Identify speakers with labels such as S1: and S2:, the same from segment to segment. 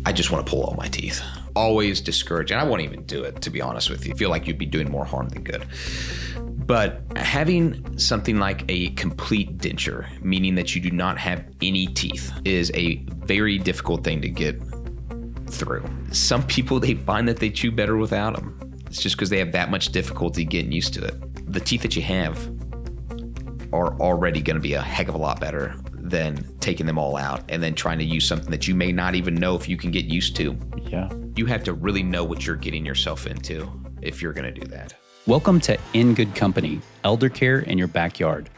S1: I just want to pull all my teeth. Always discouraging. I won't even do it, to be honest with you. I feel like you'd be doing more harm than good. But having something like a complete denture, meaning that you do not have any teeth, is a very difficult thing to get through. Some people, they find that they chew better without them. It's just because they have that much difficulty getting used to it. The teeth that you have are already going to be a heck of a lot better than taking them all out and then trying to use something that you may not even know if you can get used to.
S2: Yeah.
S1: You have to really know what you're getting yourself into if you're going to do that.
S2: Welcome to In Good Company, elder care in your backyard.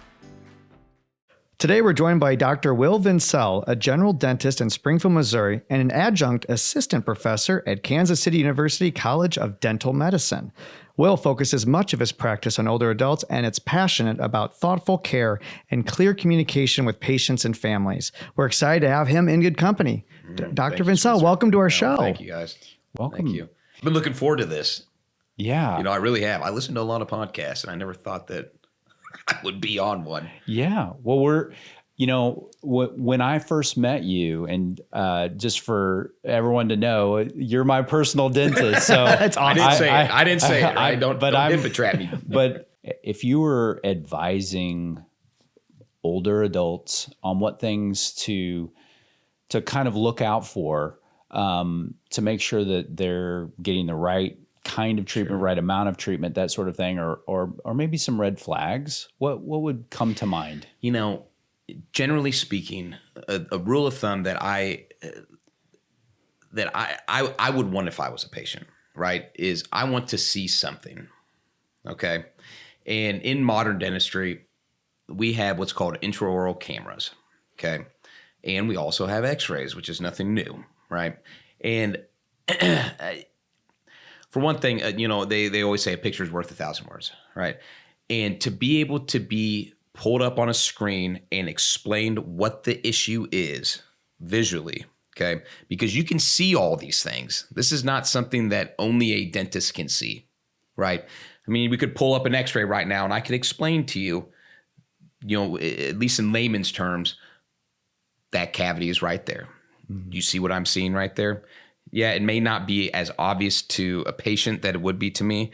S3: Today, we're joined by Dr. Will Vincel, a general dentist in Springfield, Missouri, and an adjunct assistant professor at Kansas City University College of Dental Medicine. Will focuses much of his practice on older adults and is passionate about thoughtful care and clear communication with patients and families. We're excited to have him in good company. Dr. Vincel, welcome to our show.
S1: Thank you, guys.
S2: Welcome.
S1: Thank you. I've been looking forward to this.
S2: Yeah.
S1: You know, I really have. I listen to a lot of podcasts, and I never thought that I would be on one.
S2: Yeah. Well, when I first met you, and just for everyone to know, you're my personal dentist. So
S3: That's awesome.
S1: I didn't say it. Right? Don't hip trap me.
S2: But if you were advising older adults on what things to kind of look out for, to make sure that they're getting the right kind of treatment, right amount of treatment, that sort of thing, or maybe some red flags, what would come to mind?
S1: You know, generally speaking, a rule of thumb that I would want if I was a patient, right, is I want to see something. Okay. And in modern dentistry, we have what's called intraoral cameras. Okay. And we also have x-rays, which is nothing new. Right. And for one thing, they always say a picture is worth 1,000 words. Right. And to be able to be pulled up on a screen and explained what the issue is visually, okay? Because you can see all these things. This is not something that only a dentist can see, right? I mean, we could pull up an x-ray right now and I could explain to you, at least in layman's terms, that cavity is right there. Mm-hmm. You see what I'm seeing right there? Yeah, it may not be as obvious to a patient that it would be to me.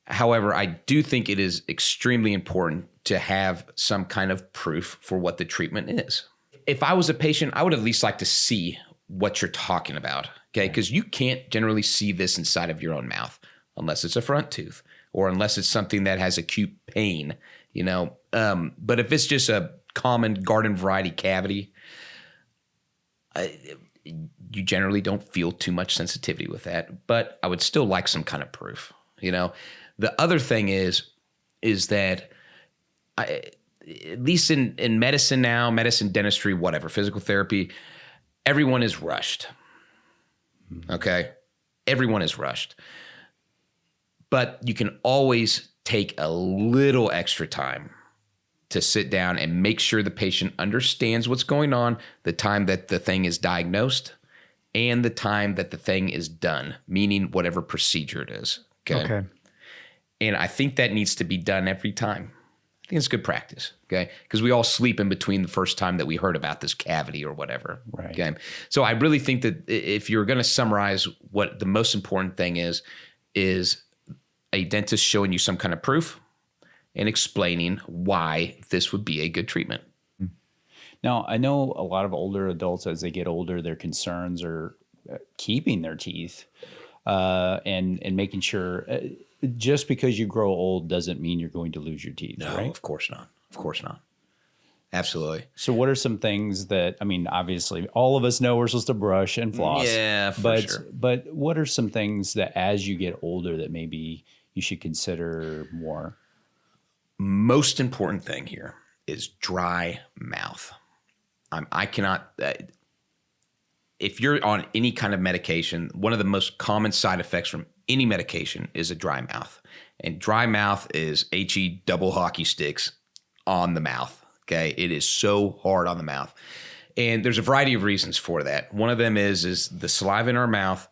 S1: However, I do think it is extremely important to have some kind of proof for what the treatment is. If I was a patient, I would at least like to see what you're talking about, okay? Because you can't generally see this inside of your own mouth unless it's a front tooth or unless it's something that has acute pain, But if it's just a common garden variety cavity, you generally don't feel too much sensitivity with that. But I would still like some kind of proof, The other thing is that at least in medicine now, medicine, dentistry, whatever, physical therapy, everyone is rushed. Okay? Everyone is rushed. But you can always take a little extra time to sit down and make sure the patient understands what's going on, the time that the thing is diagnosed, and the time that the thing is done, meaning whatever procedure it is. Okay. And I think that needs to be done every time. I think it's good practice, okay? Because we all sleep in between the first time that we heard about this cavity or whatever,
S2: right?
S1: Okay. So I really think that if you're going to summarize what the most important thing is a dentist showing you some kind of proof and explaining why this would be a good treatment.
S2: Now, I know a lot of older adults, as they get older, their concerns are keeping their teeth and making sure just because you grow old doesn't mean you're going to lose your teeth,
S1: no,
S2: right?
S1: Of course not. Of course not. Absolutely.
S2: So what are some things that, obviously all of us know we're supposed to brush and floss.
S1: Yeah, for sure.
S2: But what are some things that as you get older that maybe you should consider more?
S1: Most important thing here is dry mouth. I cannot, if you're on any kind of medication, one of the most common side effects from any medication is a dry mouth. And dry mouth is HE double hockey sticks on the mouth, okay? It is so hard on the mouth. And there's a variety of reasons for that. One of them is the saliva in our mouth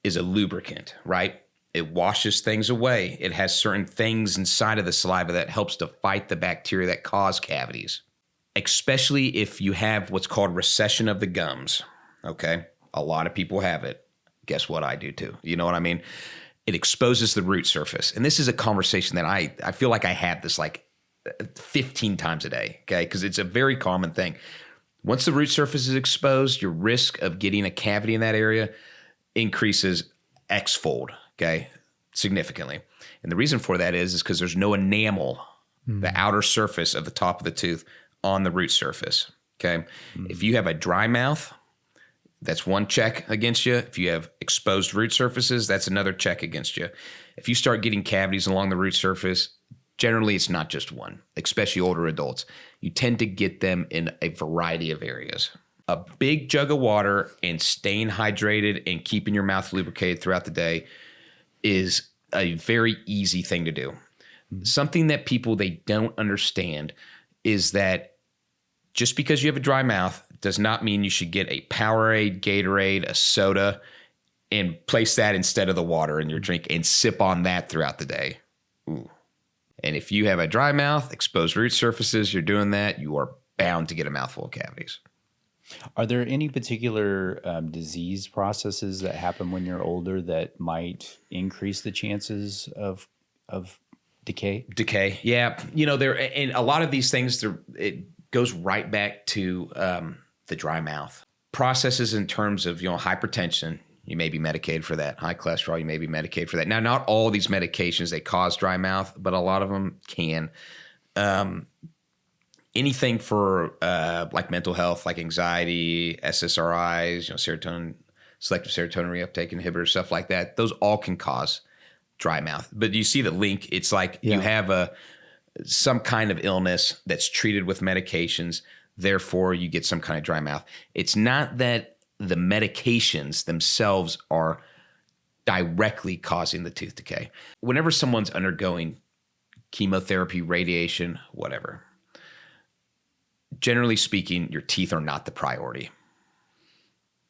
S1: is a lubricant, right? It washes things away. It has certain things inside of the saliva that helps to fight the bacteria that cause cavities, especially if you have what's called recession of the gums, okay? A lot of people have it. Guess what? I do too. You know what I mean? It exposes the root surface. And this is a conversation that I feel like I have this like 15 times a day, okay? Because it's a very common thing. Once the root surface is exposed, your risk of getting a cavity in that area increases X-fold, okay? Significantly. And the reason for that is because there's no enamel, the outer surface of the top of the tooth on the root surface, okay? If you have a dry mouth, that's one check against you. If you have exposed root surfaces, that's another check against you. If you start getting cavities along the root surface, generally it's not just one, especially older adults. You tend to get them in a variety of areas. A big jug of water and staying hydrated and keeping your mouth lubricated throughout the day is a very easy thing to do. Something that people, they don't understand is that just because you have a dry mouth does not mean you should get a Powerade, Gatorade, a soda, and place that instead of the water in your drink and sip on that throughout the day. Ooh. And if you have a dry mouth, exposed root surfaces, you're doing that, you are bound to get a mouthful of cavities.
S2: Are there any particular disease processes that happen when you're older that might increase the chances of decay?
S1: Decay, yeah. You know, and a lot of these things, it goes right back to the dry mouth. Processes in terms of, hypertension, you may be medicated for that. High cholesterol, you may be medicated for that. Now, not all these medications, they cause dry mouth, but a lot of them can. Anything for like mental health, like anxiety, SSRIs, serotonin, selective serotonin reuptake inhibitors, stuff like that, those all can cause dry mouth. But you see the link. It's like you have some kind of illness that's treated with medications, therefore you get some kind of dry mouth. It's not that the medications themselves are directly causing the tooth decay. Whenever someone's undergoing chemotherapy, radiation, whatever, generally speaking, your teeth are not the priority.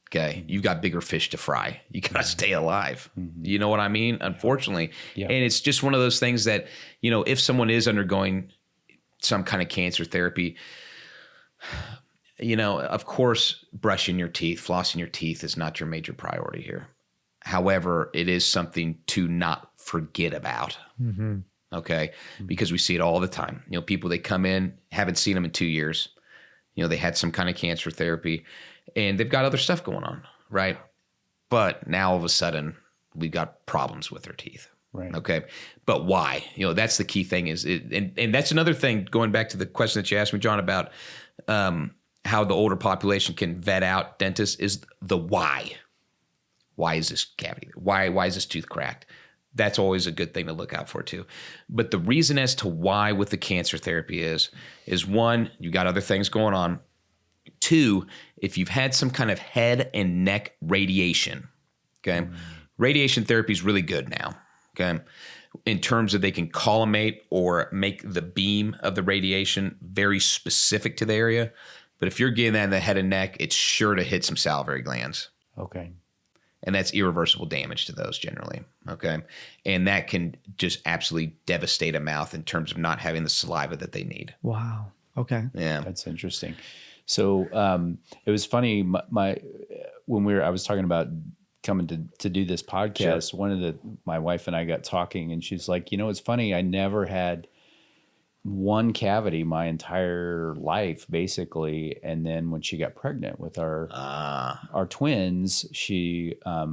S1: Okay. You've got bigger fish to fry. You got to stay alive. Mm-hmm. You know what I mean? Unfortunately. Yeah. And it's just one of those things that, if someone is undergoing some kind of cancer therapy, of course, brushing your teeth, flossing your teeth is not your major priority here. However, it is something to not forget about. Mm-hmm. Okay. Because we see it all the time. People, they come in, haven't seen them in 2 years. They had some kind of cancer therapy and they've got other stuff going on. Right. But now all of a sudden we've got problems with their teeth. Right. Okay. But why? That's the key thing and that's another thing, going back to the question that you asked me, John, about how the older population can vet out dentists, is the why. Why is this cavity? Why is this tooth cracked? That's always a good thing to look out for too. But the reason as to why with the cancer therapy is one, you got other things going on. Two, if you've had some kind of head and neck radiation, okay? Radiation therapy is really good now, okay? In terms of they can collimate or make the beam of the radiation very specific to the area. But if you're getting that in the head and neck, it's sure to hit some salivary glands.
S2: Okay.
S1: And that's irreversible damage to those generally, okay? And that can just absolutely devastate a mouth in terms of not having the saliva that they need.
S3: Wow. Okay.
S2: Yeah. That's interesting. So it was funny, I was talking about coming to do this podcast, sure. My wife and I got talking and she's like, it's funny, I never had one cavity my entire life, basically. And then when she got pregnant with our twins, she had,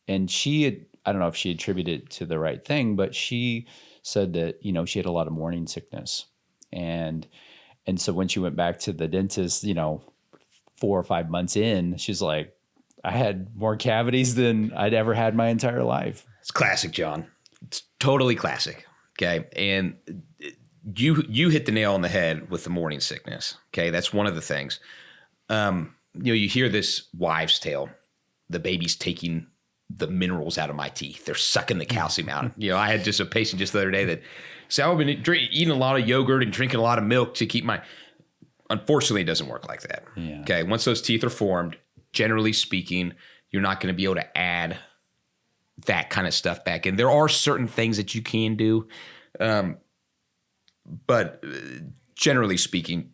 S2: I don't know if she attributed it to the right thing, but she said that, she had a lot of morning sickness. And so when she went back to the dentist, 4 or 5 months in, she's like, I had more cavities than I'd ever had my entire life.
S1: It's classic, John. It's totally classic. Okay. And you hit the nail on the head with the morning sickness. Okay. That's one of the things. You hear this wives' tale. The baby's taking the minerals out of my teeth. They're sucking the calcium out. I had just a patient just the other day that said, I've been eating a lot of yogurt and drinking a lot of milk to keep unfortunately, it doesn't work like that. Yeah. Okay. Once those teeth are formed, generally speaking, you're not going to be able to add that kind of stuff back in. There are certain things that you can do. But generally speaking,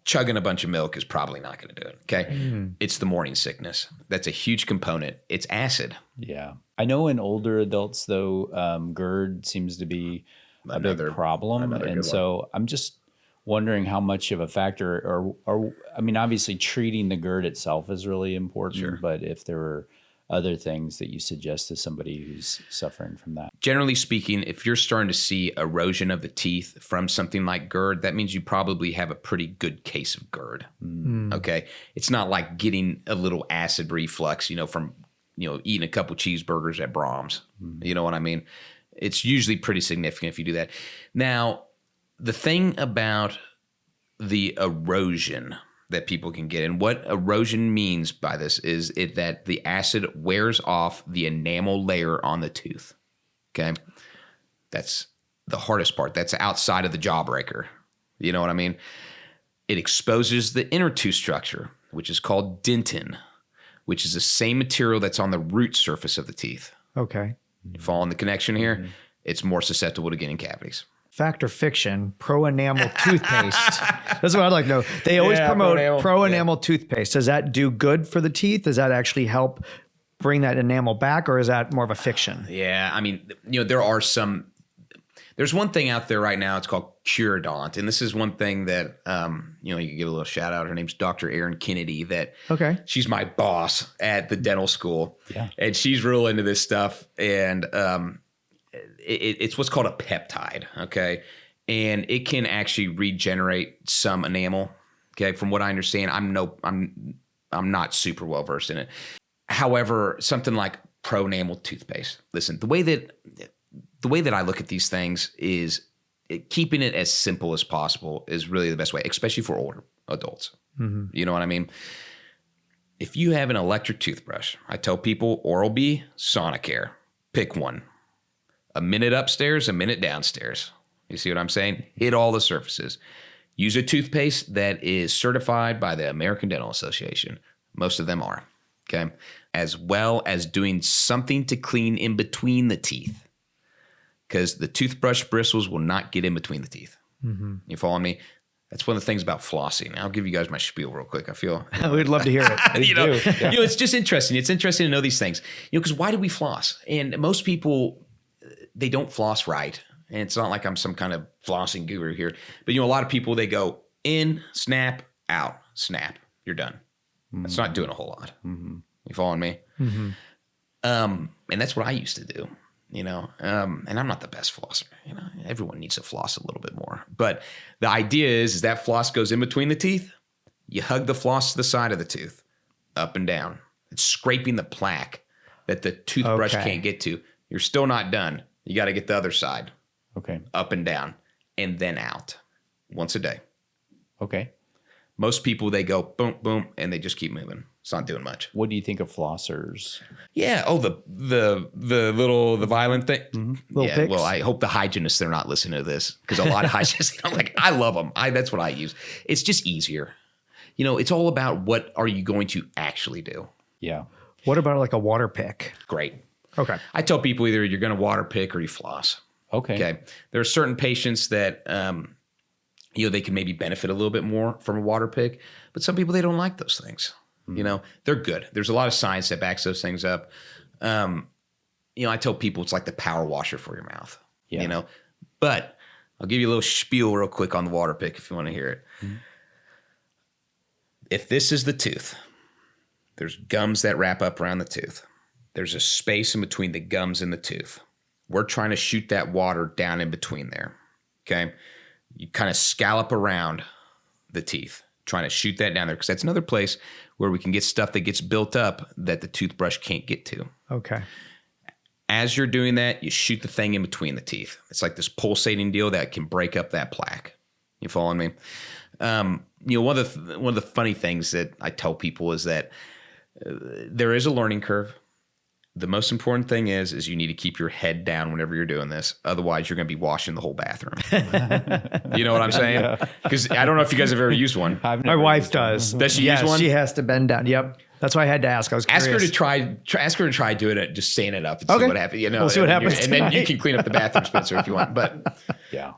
S1: chugging a bunch of milk is probably not going to do it. Okay. It's the morning sickness. That's a huge component. It's acid.
S2: Yeah. I know in older adults, though, GERD seems to be a big problem. And so I'm just wondering how much of a factor, or I mean, obviously treating the GERD itself is really important, but if there were other things that you suggest to somebody who's suffering from that.
S1: Generally speaking, if you're starting to see erosion of the teeth from something like GERD, that means you probably have a pretty good case of GERD. Okay. It's not like getting a little acid reflux, from, eating a couple cheeseburgers at Brahms. You know what I mean? It's usually pretty significant if you do that. Now, the thing about the erosion that people can get, and what erosion means by this is that the acid wears off the enamel layer on the tooth. Okay. That's the hardest part. That's outside of the jawbreaker. You know what I mean? It exposes the inner tooth structure, which is called dentin, which is the same material that's on the root surface of the teeth.
S3: Okay.
S1: You following the connection here? It's more susceptible to getting cavities.
S3: Fact or fiction, pro-enamel toothpaste. That's what I'd like to know. They always promote pro-enamel toothpaste. Does that do good for the teeth? Does that actually help bring that enamel back, or is that more of a fiction?
S1: Yeah, I mean, there's one thing out there right now. It's called Curodont, and this is one thing that you can give a little shout out. Her name's Dr. Erin Kennedy. She's my boss at the dental school, and she's real into this stuff. And it's what's called a peptide, okay? And it can actually regenerate some enamel, okay? From what I understand, I'm not super well versed in it. However, something like pro-enamel toothpaste. Listen, the way that I look at these things is keeping it as simple as possible is really the best way, especially for older adults. You know what I mean? If you have an electric toothbrush, I tell people Oral-B, Sonicare, pick one. A minute upstairs, a minute downstairs. You see what I'm saying? Hit all the surfaces. Use a toothpaste that is certified by the American Dental Association. Most of them are, okay? As well as doing something to clean in between the teeth, because the toothbrush bristles will not get in between the teeth. You follow me? That's one of the things about flossing. I'll give you guys my spiel real quick. I feel
S3: we'd love to hear it.
S1: It's just interesting. It's interesting to know these things. Because why do we floss? And most people, they don't floss right. And it's not like I'm some kind of flossing guru here. But, a lot of people, they go in, snap, out, snap. You're done. That's not doing a whole lot. You following me? And that's what I used to do, and I'm not the best flosser. Everyone needs to floss a little bit more. But the idea is that floss goes in between the teeth. You hug the floss to the side of the tooth, up and down. It's scraping the plaque that the toothbrush can't get to. You're still not done. You got to get the other side.
S2: Okay.
S1: Up and down, and then out once a day.
S2: Okay.
S1: Most people, they go boom, boom, and they just keep moving. It's not doing much.
S2: What do you think of flossers?
S1: Yeah. Oh, the violent thing.
S3: Picks.
S1: Well, I hope the hygienists, they're not listening to this, because a lot of hygienists, I love them. That's what I use. It's just easier. It's all about what are you going to actually do.
S2: Yeah.
S3: What about like a water pick?
S1: Great.
S3: Okay.
S1: I tell people either you're going to water pick or you floss. Okay. There are certain patients that, they can maybe benefit a little bit more from a water pick, but some people, they don't like those things. They're good. There's a lot of science that backs those things up. I tell people it's like the power washer for your mouth, but I'll give you a little spiel real quick on the water pick if you want to hear it. If this is the tooth, there's gums that wrap up around the tooth. There's a space in between the gums and the tooth. We're trying to shoot that water down in between there. Okay. You kind of scallop around the teeth, trying to shoot that down there, because that's another place where we can get stuff that gets built up that the toothbrush can't get to. Okay. As you're doing that, you shoot the thing in between the teeth. It's like this pulsating deal that can break up that plaque. You following me? One of the funny things that I tell people is that there is a learning curve. The most important thing is you need to keep your head down whenever you're doing this. Otherwise, you're going to be washing the whole bathroom. You know what I'm saying? Because I don't know if you guys have ever used one.
S3: My wife does.
S1: Does she use one?
S3: She has to bend down. Yep. That's why I had to ask. I was curious.
S1: Ask her to try doing it, just standing it up and see what happens.
S3: We'll see what happens.
S1: And then you can clean up the bathroom, Spencer, if you want. But
S2: yeah.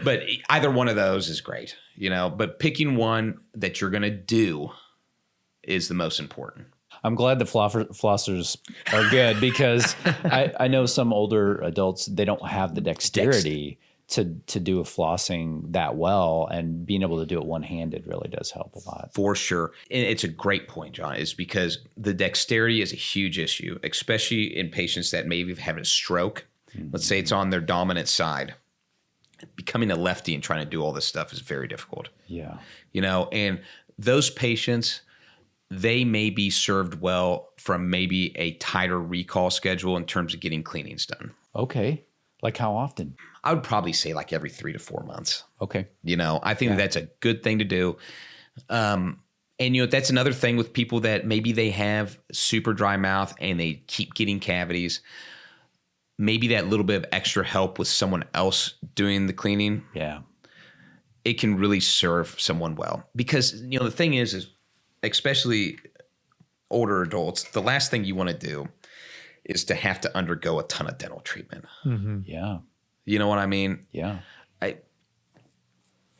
S1: But either one of those is great, but picking one that you're going to do is the most important.
S2: I'm glad the flossers are good because I know some older adults, they don't have the dexterity to do a flossing that well, and being able to do it one-handed really does help a lot.
S1: For sure. And it's a great point, John, is because the dexterity is a huge issue, especially in patients that maybe have had a stroke. Let's say it's on their dominant side. Becoming a lefty and trying to do all this stuff is very difficult.
S2: Yeah.
S1: And those patients, they may be served well from maybe a tighter recall schedule in terms of getting cleanings done.
S2: Okay. Like how often?
S1: I would probably say like every 3 to 4 months.
S2: Okay.
S1: I think that's a good thing to do. And that's another thing with people that maybe they have super dry mouth and they keep getting cavities. Maybe that little bit of extra help with someone else doing the cleaning.
S2: Yeah.
S1: It can really serve someone well. Because, the thing is especially older adults, the last thing you want to do is to have to undergo a ton of dental treatment.
S3: Mm-hmm.
S2: Yeah.
S1: You know what I mean?
S2: Yeah.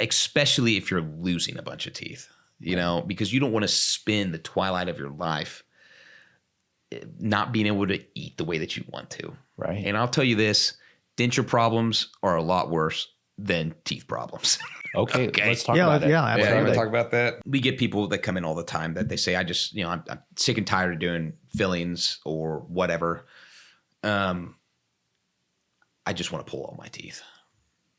S1: Especially if you're losing a bunch of teeth, because you don't want to spend the twilight of your life not being able to eat the way that you want to.
S2: Right.
S1: And I'll tell you this, denture problems are a lot worse than teeth problems.
S2: Okay. Let's talk about it.
S3: Yeah,
S1: Yeah, you want
S3: absolutely.
S1: to talk about that? We get people that come in all the time that they say, I just, I'm sick and tired of doing fillings or whatever. I just want to pull all my teeth.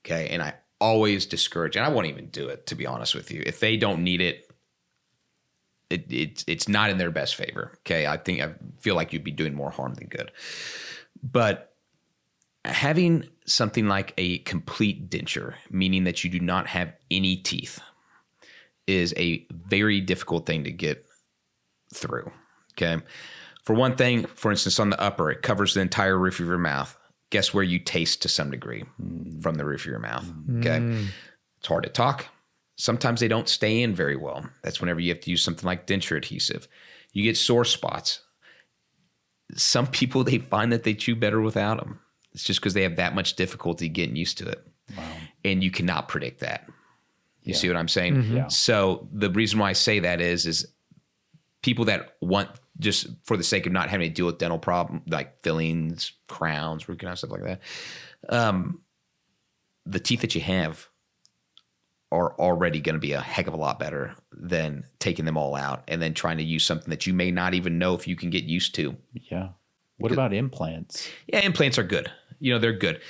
S1: Okay. And I always discourage, and I won't even do it, to be honest with you. If they don't need it, it's not in their best favor. Okay. I feel like you'd be doing more harm than good. But having something like a complete denture, meaning that you do not have any teeth, is a very difficult thing to get through. Okay. For one thing, for instance, on the upper, it covers the entire roof of your mouth. Guess where you taste to some degree from the roof of your mouth. Okay. It's hard to talk. Sometimes they don't stay in very well. That's whenever you have to use something like denture adhesive. You get sore spots. Some people, they find that they chew better without them. It's just because they have that much difficulty getting used to it.
S2: Wow.
S1: And you cannot predict that. You
S2: Yeah.
S1: see what I'm saying?
S3: Mm-hmm.
S2: Yeah.
S1: So the reason why I say that is people that want, just for the sake of not having to deal with dental problems like fillings, crowns, root canal, stuff like that, the teeth that you have are already going to be a heck of a lot better than taking them all out and then trying to use something that you may not even know if you can get used to.
S2: Yeah. What about implants?
S1: Yeah, implants are good. They're good.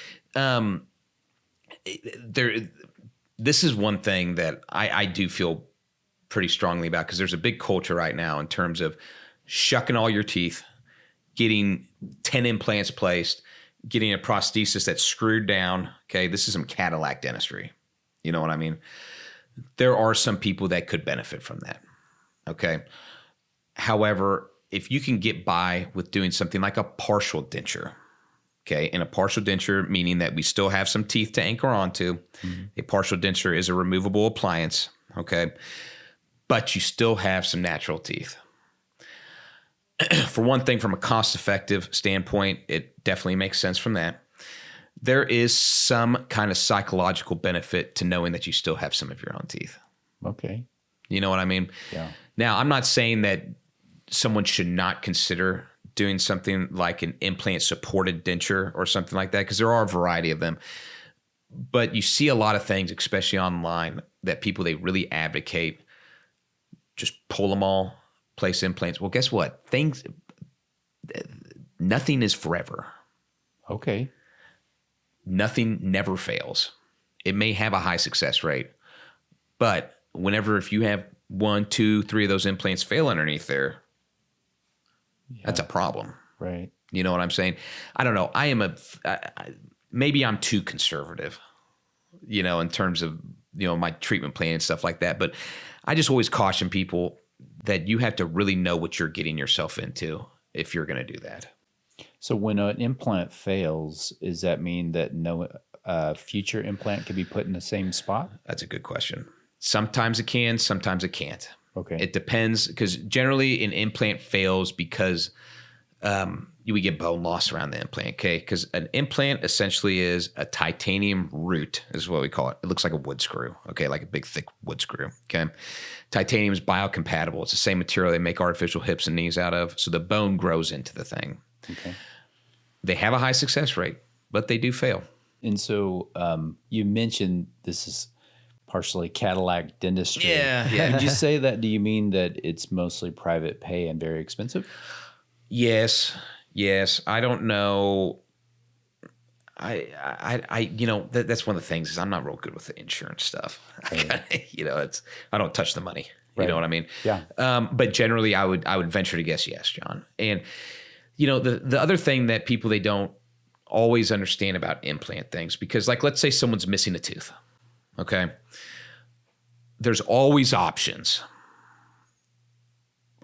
S1: This is one thing that I do feel pretty strongly about, because there's a big culture right now in terms of shucking all your teeth, getting 10 implants placed, getting a prosthesis that's screwed down. Okay, this is some Cadillac dentistry. You know what I mean? There are some people that could benefit from that. Okay. However, if you can get by with doing something like a partial denture, okay, and a partial denture meaning that we still have some teeth to anchor onto. Mm-hmm. A partial denture is a removable appliance, okay, but you still have some natural teeth. For one thing, from a cost-effective standpoint, it definitely makes sense from that. There is some kind of psychological benefit to knowing that you still have some of your own teeth.
S2: Okay.
S1: You know what I mean?
S2: Yeah.
S1: Now, I'm not saying that someone should not consider doing something like an implant-supported denture or something like that, because there are a variety of them. But you see a lot of things, especially online, that people, they really advocate just pull them all, place implants. Well, guess what? Nothing is forever.
S2: Okay.
S1: Nothing never fails. It may have a high success rate, but if you have 1, 2, 3 of those implants fail underneath there, that's a problem.
S2: Right.
S1: You know what I'm saying? I don't know. Maybe I'm too conservative, in terms of, my treatment plan and stuff like that. But I just always caution people that you have to really know what you're getting yourself into if you're going to do that.
S2: So when an implant fails, does that mean that no future implant can be put in the same spot?
S1: That's a good question. Sometimes it can, sometimes it can't.
S2: Okay.
S1: It depends, because generally an implant fails because you would get bone loss around the implant, okay? Because an implant essentially is a titanium root, is what we call it. It looks like a wood screw, okay? Like a big, thick wood screw, okay? Titanium is biocompatible. It's the same material they make artificial hips and knees out of, so the bone grows into the thing.
S2: Okay.
S1: They have a high success rate, but they do fail.
S2: And so you mentioned this is partially Cadillac dentistry.
S1: Yeah.
S2: Did you say that? Do you mean that it's mostly private pay and very expensive?
S1: Yes. I don't know. That's one of the things is I'm not real good with the insurance stuff.
S2: Right.
S1: I don't touch the money. You
S2: Right.
S1: know what I mean?
S2: Yeah.
S1: But generally, I would venture to guess yes, John. And the other thing that people they don't always understand about implant things, because like let's say someone's missing a tooth, okay? There's always options.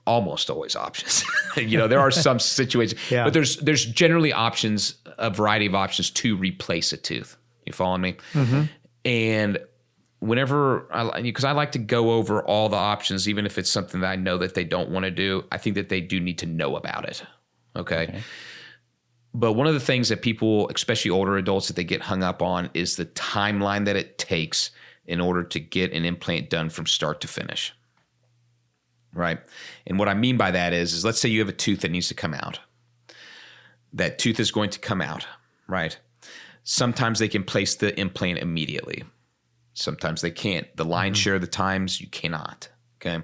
S1: Almost always options. There are some situations, but there's generally options, a variety of options to replace a tooth. You following me? Mm-hmm. And whenever because I like to go over all the options, even if it's something that I know that they don't want to do, I think that they do need to know about it. Okay. But one of the things that people, especially older adults, that they get hung up on is the timeline that it takes in order to get an implant done from start to finish. Right. And what I mean by that is let's say you have a tooth that needs to come out. That tooth is going to come out, right? Sometimes they can place the implant immediately. Sometimes they can't. The lion's share of the times you cannot. Okay.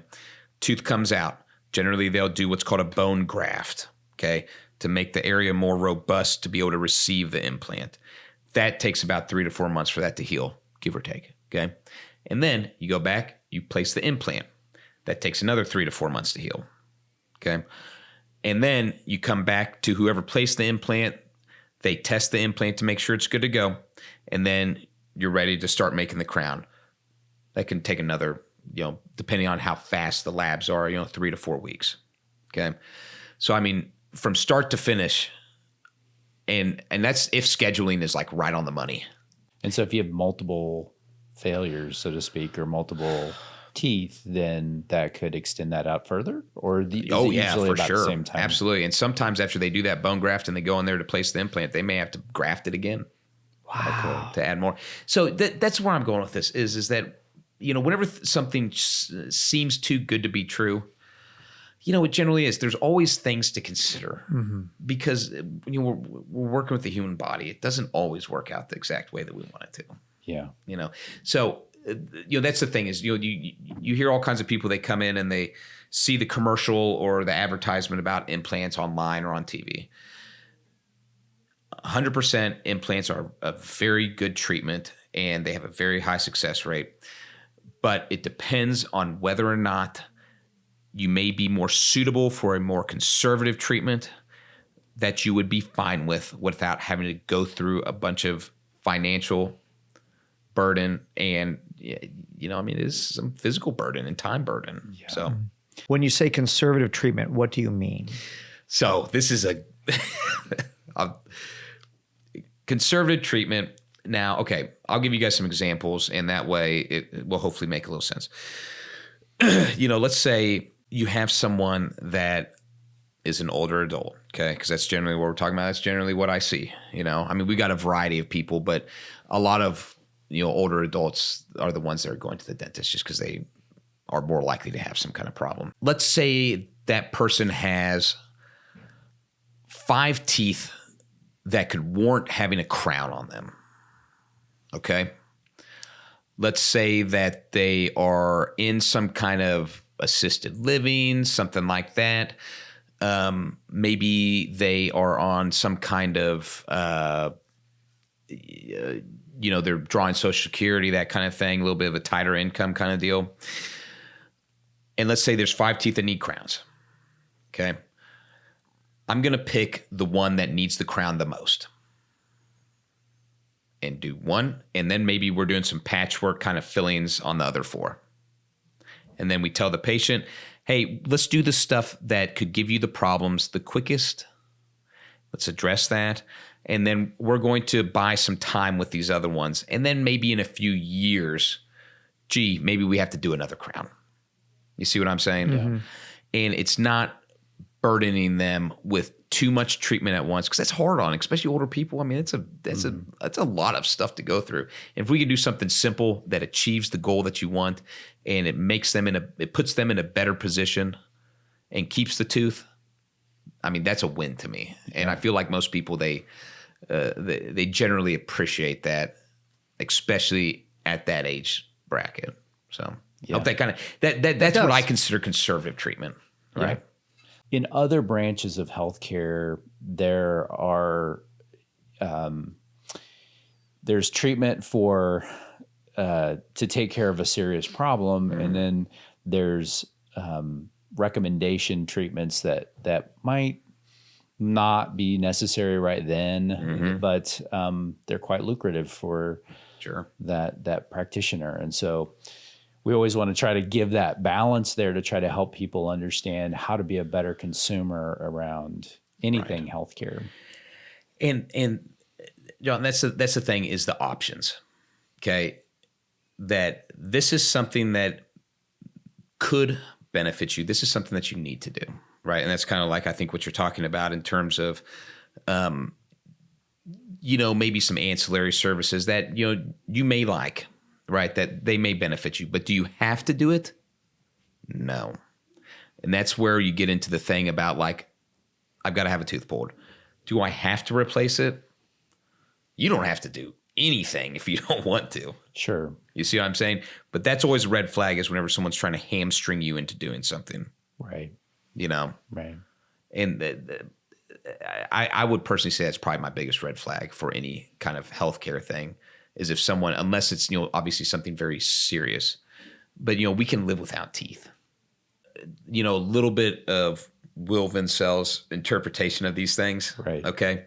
S1: Tooth comes out. Generally, they'll do what's called a bone graft, okay, to make the area more robust to be able to receive the implant. That takes about 3 to 4 months for that to heal, give or take. Okay. And then you go back, you place the implant. That takes another 3 to 4 months to heal. Okay. And then you come back to whoever placed the implant. They test the implant to make sure it's good to go. And then you're ready to start making the crown. That can take another, depending on how fast the labs are, 3 to 4 weeks. Okay. So, I mean, from start to finish, and that's if scheduling is like right on the money.
S2: And so if you have multiple failures, so to speak, or multiple teeth, then that could extend that out further? Or usually
S1: for
S2: about
S1: sure.
S2: the same time?
S1: Absolutely. And sometimes after they do that bone graft and they go in there to place the implant, they may have to graft it again.
S2: Wow.
S1: To add more. So that's where I'm going with this is that, whenever something seems too good to be true, it generally is. There's always things to consider because we're working with the human body. It doesn't always work out the exact way that we want it to.
S2: Yeah.
S1: So, that's the thing is, you hear all kinds of people, they come in and they see the commercial or the advertisement about implants online or on TV. 100% implants are a very good treatment and they have a very high success rate, but it depends on whether or not you may be more suitable for a more conservative treatment that you would be fine with without having to go through a bunch of financial burden and, it is some physical burden and time burden. Yeah. So
S3: when you say conservative treatment, what do you mean?
S1: So this is a conservative treatment. Now, okay, I'll give you guys some examples and that way it will hopefully make a little sense. Let's say you have someone that is an older adult, okay? Because that's generally what we're talking about. That's generally what I see, we got a variety of people, but a lot of, older adults are the ones that are going to the dentist just because they are more likely to have some kind of problem. Let's say that person has 5 teeth that could warrant having a crown on them, okay? Let's say that they are in some kind of assisted living, something like that. Maybe they are on some kind of, they're drawing Social Security, that kind of thing, a little bit of a tighter income kind of deal. And let's say there's 5 teeth that need crowns. Okay. I'm going to pick the one that needs the crown the most and do one. And then maybe we're doing some patchwork kind of fillings on the other 4. And then we tell the patient, hey, let's do the stuff that could give you the problems the quickest. Let's address that. And then we're going to buy some time with these other ones. And then maybe in a few years, maybe we have to do another crown. You see what I'm saying?
S2: Mm-hmm.
S1: And it's not burdening them with too much treatment at once, because that's hard on, especially older people. I mean, that's a lot of stuff to go through. If we can do something simple that achieves the goal that you want, and it puts them in a better position and keeps the tooth, I mean, that's a win to me. And I feel like most people, they generally appreciate that, especially at that age bracket. So I hope that kind of that's what I consider conservative treatment, right?
S2: In other branches of healthcare, there are there's treatment for to take care of a serious problem, and then there's recommendation treatments that might not be necessary right then, but they're quite lucrative for that practitioner, and so we always want to try to give that balance there to try to help people understand how to be a better consumer around anything healthcare.
S1: And John, that's the thing, is the options. Okay, that this is something that could benefit you. This is something that you need to do, right? And that's kind of like, I think, what you're talking about in terms of, maybe some ancillary services that you may like. Right, that they may benefit you, but do you have to do it? No. And that's where you get into the thing about, like, I've got to have a tooth pulled. Do I have to replace it? You don't have to do anything if you don't want to.
S2: Sure.
S1: You see what I'm saying? But that's always a red flag, is whenever someone's trying to hamstring you into doing something.
S2: Right.
S1: Right. And I would personally say that's probably my biggest red flag for any kind of healthcare thing. Is if someone, unless it's, obviously something very serious, but, we can live without teeth. A little bit of Will Vincel's interpretation of these things.
S2: Right.
S1: Okay.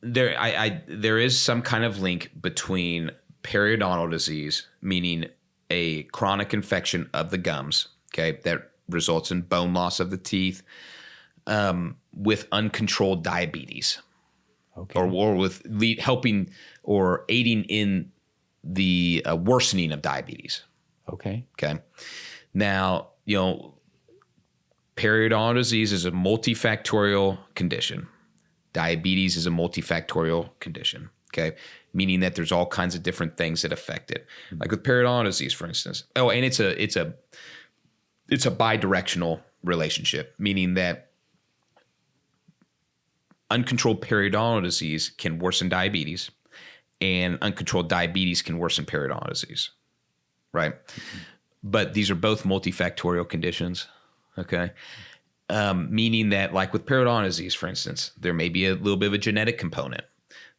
S1: There is some kind of link between periodontal disease, meaning a chronic infection of the gums, okay, that results in bone loss of the teeth, with uncontrolled diabetes.
S2: Okay.
S1: Or with helping or aiding in the worsening of diabetes.
S2: Okay.
S1: Now, periodontal disease is a multifactorial condition. Diabetes is a multifactorial condition. Okay. Meaning that there's all kinds of different things that affect it. Like with periodontal disease, for instance. Oh, and it's a bidirectional relationship, meaning that uncontrolled periodontal disease can worsen diabetes, and uncontrolled diabetes can worsen periodontal disease, right? But these are both multifactorial conditions, okay? Meaning that, like with periodontal disease, for instance, there may be a little bit of a genetic component.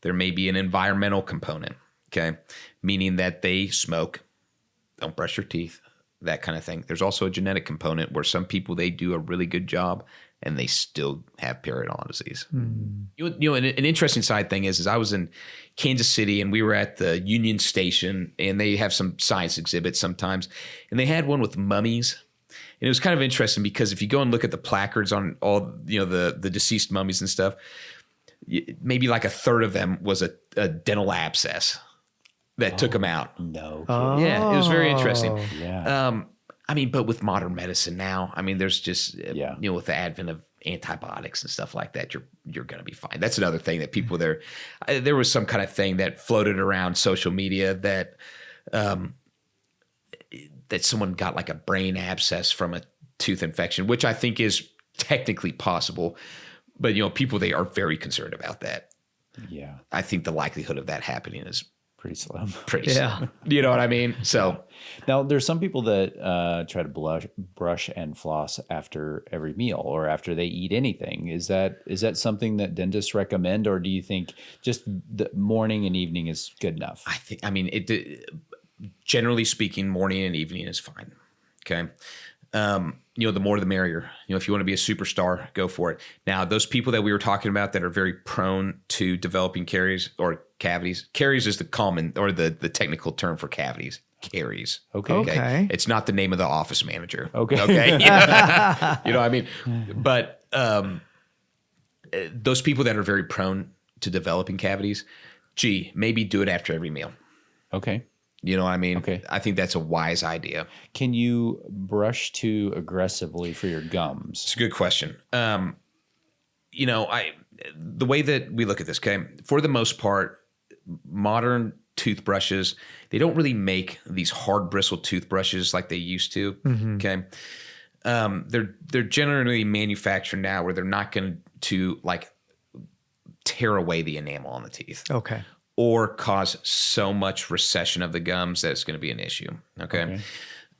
S1: There may be an environmental component, okay? Meaning that they smoke, don't brush your teeth, that kind of thing. There's also a genetic component where some people, they do a really good job and they still have periodontal disease. An interesting side thing is I was in Kansas City, and we were at the Union Station, and they have some science exhibits sometimes, and they had one with mummies. And it was kind of interesting because if you go and look at the placards on all, the deceased mummies and stuff, maybe like a third of them was a dental abscess that took them out.
S2: No.
S1: Yeah, it was very interesting.
S2: Yeah.
S1: But with modern medicine now, there's just, with the advent of antibiotics and stuff like that, you're going to be fine. That's another thing that people there was some kind of thing that floated around social media that someone got like a brain abscess from a tooth infection, which I think is technically possible. But, people, they are very concerned about that.
S2: Yeah.
S1: I think the likelihood of that happening is
S2: pretty slim.
S1: Slim. You know what I mean? So
S2: now there's some people that try to brush and floss after every meal or after they eat anything. Is that something that dentists recommend, or do you think just the morning and evening is good enough?
S1: Generally speaking, morning and evening is fine. Okay. The more the merrier. If you want to be a superstar, go for it. Now, those people that we were talking about that are very prone to developing caries or cavities. Caries is the common or the technical term for cavities. Caries.
S3: Okay.
S1: It's not the name of the office manager.
S2: Okay.
S1: You know what I mean? But those people that are very prone to developing cavities, maybe do it after every meal.
S2: Okay.
S1: You know what I mean?
S2: Okay.
S1: I think that's a wise idea.
S2: Can you brush too aggressively for your gums?
S1: It's a good question. You know, the way that we look at this, okay, for the most part, modern toothbrushes, they don't really make these hard bristle toothbrushes like they used to. Okay. They're generally manufactured now where they're not going to like tear away the enamel on the teeth.
S3: Okay.
S1: Or cause so much recession of the gums that it's going to be an issue. Okay.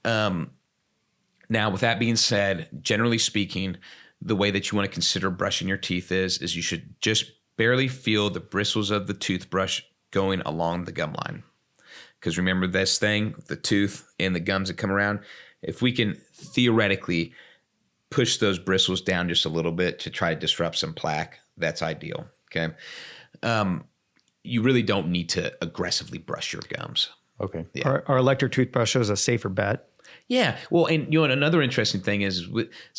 S1: Now, with that being said, generally speaking, the way that you want to consider brushing your teeth is you should just barely feel the bristles of the toothbrush going along the gum line. Because remember this thing, the tooth and the gums that come around, if we can theoretically push those bristles down just a little bit to try to disrupt some plaque, that's ideal. Okay. You really don't need to aggressively brush your gums.
S2: Okay.
S1: Yeah.
S3: Are electric toothbrushes a safer bet?
S1: Yeah. Well, and you know, another interesting thing is,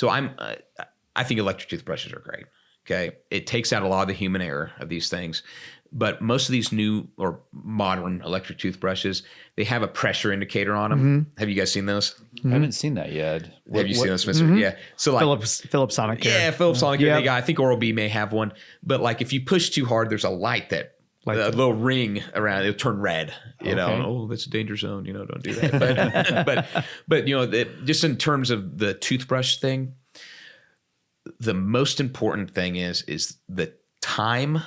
S1: I think electric toothbrushes are great. Okay. It takes out a lot of the human error of these things. But most of these new or modern electric toothbrushes, they have a pressure indicator on them. Have you guys seen those?
S2: I haven't seen that yet.
S1: Have you seen those, Spencer? Yeah. So like
S3: Philips Sonicare.
S1: Yeah, Philips Sonicare. They got, I think Oral-B may have one. But like if you push too hard, there's a light that a little ring around it, it'll turn red. You know, oh, that's a danger zone. You know, don't do that. But you know, just in terms of the toothbrush thing, the most important thing is the time,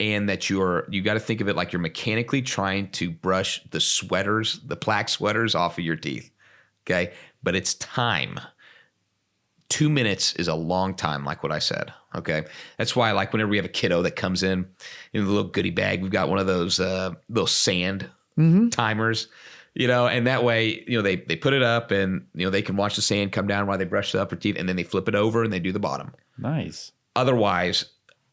S1: and that you got to think of it like you're mechanically trying to brush the plaque sweaters off of your teeth. Okay, but it's time. 2 minutes is a long time, like what I said. Okay. That's why, like, whenever we have a kiddo that comes in the little goodie bag, we've got one of those little sand timers, you know, and that way, you know, they put it up and, you know, they can watch the sand come down while they brush the upper teeth, and then they flip it over and they do the bottom.
S2: Nice.
S1: Otherwise,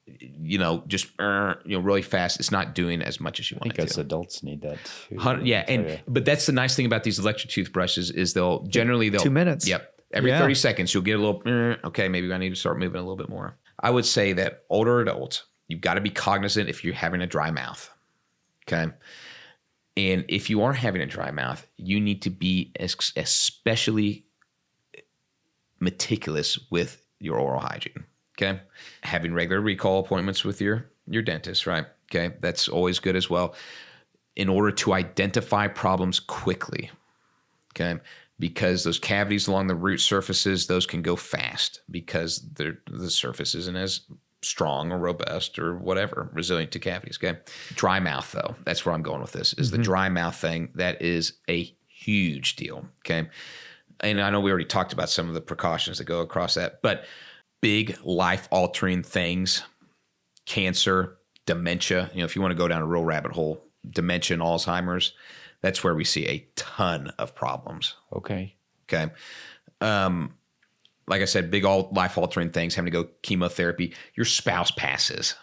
S1: you know, just, really fast, it's not doing as much as you want it to.
S2: I think us adults need that too.
S1: Yeah. But that's the nice thing about these electric toothbrushes is they'll
S3: 2 minutes.
S1: Yep. Every 30 seconds, you'll get a little, okay, maybe I need to start moving a little bit more. I would say that older adults, you've got to be cognizant if you're having a dry mouth. Okay. And if you are having a dry mouth, you need to be especially meticulous with your oral hygiene. Okay. Having regular recall appointments with your dentist, right? Okay. That's always good as well, in order to identify problems quickly. Okay. Because those cavities along the root surfaces, those can go fast because the surface isn't as strong or robust or whatever, resilient to cavities. Okay. Dry mouth, though, that's where I'm going with this, is the dry mouth thing. That is a huge deal. Okay. And I know we already talked about some of the precautions that go across that, but big life altering things, cancer, dementia, you know, if you want to go down a real rabbit hole, dementia and Alzheimer's, that's where we see a ton of problems.
S2: Okay.
S1: Okay. Like I said, big life-altering things, having to go chemotherapy. Your spouse passes.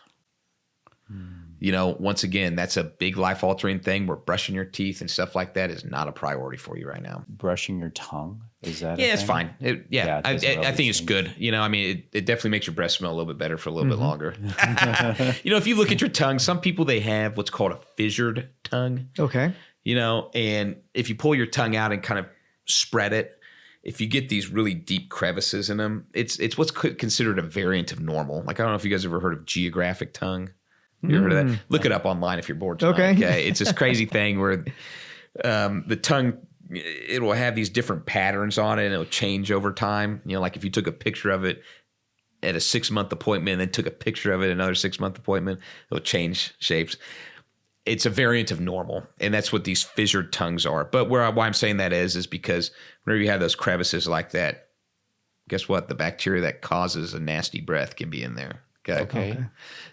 S1: You know, once again, that's a big life-altering thing where brushing your teeth and stuff like that is not a priority for you right now.
S2: Brushing your tongue, is that?
S1: Yeah, it's fine. I think it's good. You know, I mean, it definitely makes your breath smell a little bit better for a little bit longer. You know, if you look at your tongue, some people, they have what's called a fissured tongue.
S3: Okay.
S1: You know, and if you pull your tongue out and kind of spread it, if you get these really deep crevices in them, it's what's considered a variant of normal. Like, I don't know if you guys ever heard of geographic tongue. You ever heard of that? Look it up online if you're bored tonight. Okay. It's this crazy thing where the tongue, it will have these different patterns on it, and it'll change over time. You know, like if you took a picture of it at a 6-month appointment and then took a picture of it at another 6-month appointment, it'll change shapes. It's a variant of normal, and that's what these fissured tongues are. But why I'm saying that is because whenever you have those crevices like that, guess what? The bacteria that causes a nasty breath can be in there. Okay.